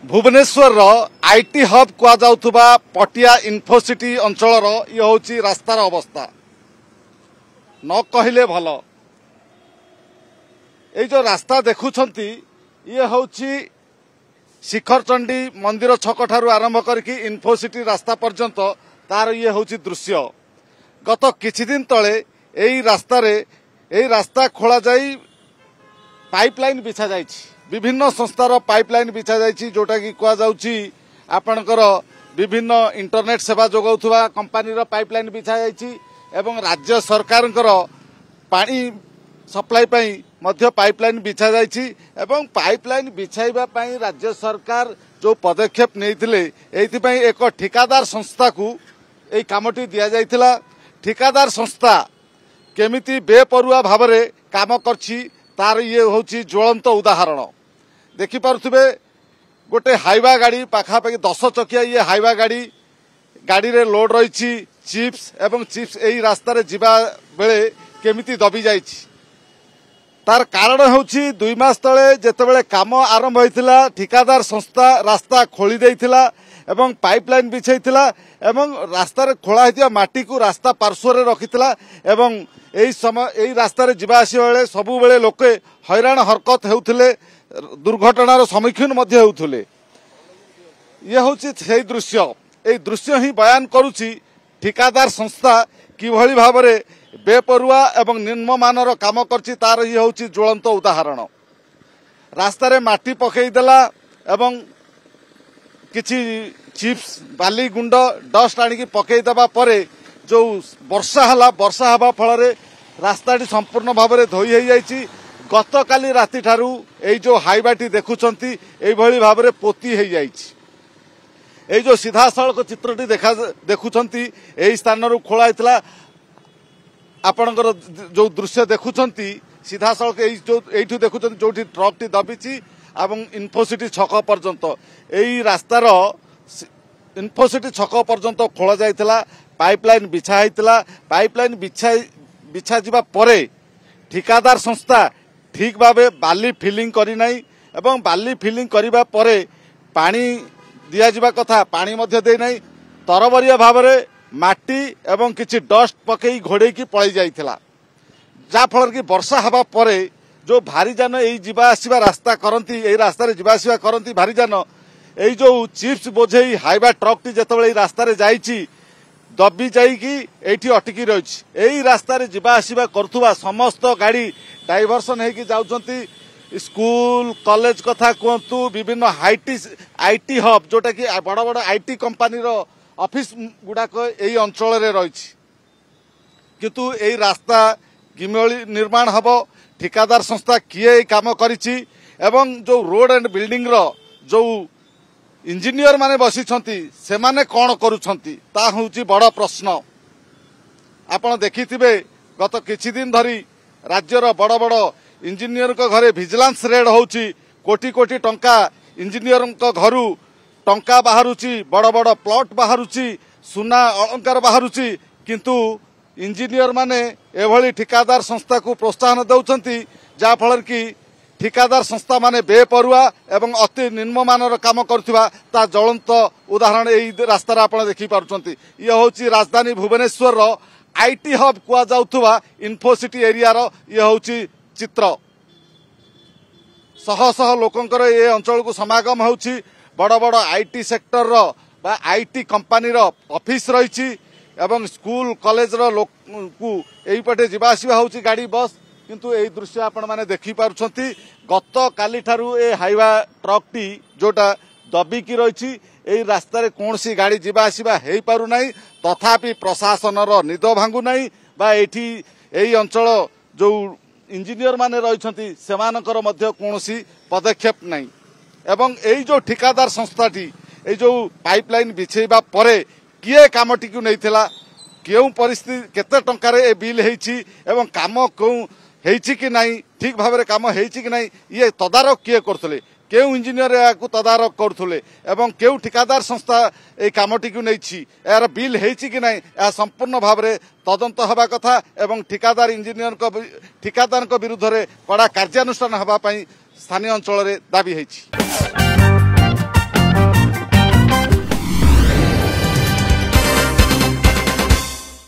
Bhubaneswar IT hub कुआ पटिया Infocity अंचल ये हूँ रास्तार अवस्था न कहले भल। ये जो रास्ता देखुंट ये हूँ शिखरचंडी मंदिर छक ठारू आरंभ करके इन्फोसिटी रास्ता पर्यंत तार ये हूँ दृश्य। गत किछि दिन तले यही रास्ता खोल जाई पाइपलाइन बिछा जाइछि। विभिन्न संस्थार पाइपलाइन बिछा जाइछि जोटा कि कुआ जाउछि आपणकर विभिन्न इंटरनेट सेवा जोगाउथुवा कंपनीर पाइपलाइन बिछा जाइछि एवं राज्य सरकारकर पानी सप्लाई पई मध्य पाइपलाइन बिछा जाइछि एवं पाइपलाइन बिछाइबा पई राज्य सरकार जो पदक्षेप नेइथिले एथि पई एक ठिकादार संस्था को एई कामटी दिया जाइथिला। ठिकादार संस्था केमिति बेपरुआ भावरे काम करछि तार ये होछि ज्वलंत उदाहरण। देखि पारुथिबे गोटे हाइवा गाड़ी पाखापाखि 10 चकिया ये हाइवा गाड़ी रे लोड रही चिप्स एवं चिप्स एई रास्ता रे जिबा बेले केमिति दबी जाइछि। तार कारण होछि 2 मास तले जेतेबेले काम आरंभ होइथिला ठिकादार संस्था रास्ता खोली देइथिला एवं पाइपलाइन बिछाइथिला एवं रास्ता रे खोला हितिया माटी को रास्ता पार्श्व रे रखिथिला एवं एई रास्ता रे जिबा आसी बेले सबु बेले लोके हैरान हरकत हेउथिले दुर्घटनार सम्मुखीन मध्य हेउथिले। ये होछि सेही दृश्य। एई दृश्य ही बयान करूछि ठिकादार संस्था किभଳି भाबरे बेपरुआ एवं निम्नमानर काम करछि तार ये होछि ज्वलंत उदाहरण। रास्ता रे माटी पकई देला एवं किछि चिप्स बाली गुंड डस्ट आनिकी पकई देबा परे जो वर्षा हवा फल रास्ताटी संपूर्ण भाव धोई हो जाइछि। गत काली राति ठारू एई जो हाइवाटी देखुचंती एई भली भाव पोती हो जाइछि। एई जो सीधा सड़क चित्रटी देखुचंती एई स्थान रू खोला हितला आपणकर जो दृश्य देखुचंती सीधा सड़क एइठू देखुचंती जोठी ट्रकटी दबिछि एवं इन्फोसिटी छक पर्यंत एई रास्तार इन्फोसिटी छक पर्यंत खोला जाइथिला पाइपलाइन बिछा होइतिला। पाइपलाइन बिछा जिबा परे ठिकादार संस्था ठीक भावे बाली फिलिंग करी नाही एवं बाली फिलिंग करिबा परे पानी दिया जिबा कथा पानी मध्य दे नाही तरबरिया भावरे माटी एवं किछि डस्ट पकई घोड़े की पळै जाइथिला। जा फल कि वर्षा हवा परे जो भारी जान एई जिबा आसीबा रास्ता करंती एई रास्ता रे जिबा आसीबा करंती भारी जान एई जो चिप्स बोझेई हाइवा ट्रकटी जेतेबेले एई रास्ता रे जाइछि दबी जाइकी एठी अटकी रहिछि। एई रास्ता रे जिबा आसीबा करथुवा समस्त गाड़ी डाइवर्सन हेकी जाउचंती स्कूल कॉलेज कथा कहतु विभिन्न आईटी हब जोटा कि बड़ बड़ आईटी कंपनीर ऑफिस गुडाक एई अंचल रे रहिछि किंतु एई रास्ता किमळी निर्माण हबो ठिकादार संस्था किए काम करिछि एवं जो रोड एंड बिल्डिंग रो जो इंजीनियर माने बसिछंती से माने कोन करूछंती ता होउची बड़ प्रश्न। आपण देखिथिबे गत किछि दिन धरी राज्यर बड़ बड़ इंजीनियर को घरे विजिलेंस रेड होउची कोटी कोटी टंका इंजीनियर को घरू टंका बाहरुची बड़ बड़ प्लॉट बाहरुची सुना अलंकार बाहरुची किंतु इंजीनियर माने एभली ठिकादार संस्था को प्रोत्साहन दउछंती जा फल कि ठिकादार संस्था माने बेपरुआ एवं अति निम्नमानर काम करथिबा ता ज्वलंत उदाहरण एई रास्ता आपण देखि पारुछंती। ये होची राजधानी भुवनेश्वर रो आईटी हब कुआ जाउथुवा इन्फोसिटी एरिया रो ये होची चित्र। शह शह लोकंकर ये अंचल को समागम होची बड़ बड़ आईटी सेक्टर रो बा आईटी कंपनी रो ऑफिस रहिछि एवं स्कूल कॉलेज रो लोक को एई पटे जिबा आसीबा होची गाड़ी बस किंतु एई दृश्य आपण माने देखि पारुछंती। गत काली ठारू ए हाइवा ट्रकटी जोटा दबिकी रहिछि एई रास्ता रे कोनसी गाड़ी जिबा आसीबा हेई पारु नाही तथापि प्रशासनर निद भांगु नाही बा एठी एई अंचल जो इंजीनियर माने रहिछंती सेमानकर मध्य कोनसी पदक्षेप नाही एवं एई जो ठिकादार संस्थाटी एई जो पाइपलाइन बिछेबा परे किए कामटी को नैथिला केउ परिस्थिति केते टंका रे ए बिल हेछि एवं काम को हेछि कि नाही ठीक भाबरे काम हेछि कि नाही ये तदारक किए करथले केउ इंजीनियर याकू तदारक करथले एवं केउ ठिकादार संस्था ए कामटी को नैछि यार बिल हेछि कि नाही या संपूर्ण भाबरे तदंत हबा कथा एवं ठिकादार इंजीनियर को विरुद्ध रे कड़ा कार्यानुष्ठान हबा पई स्थानीय अंचल रे दाबी हेछि।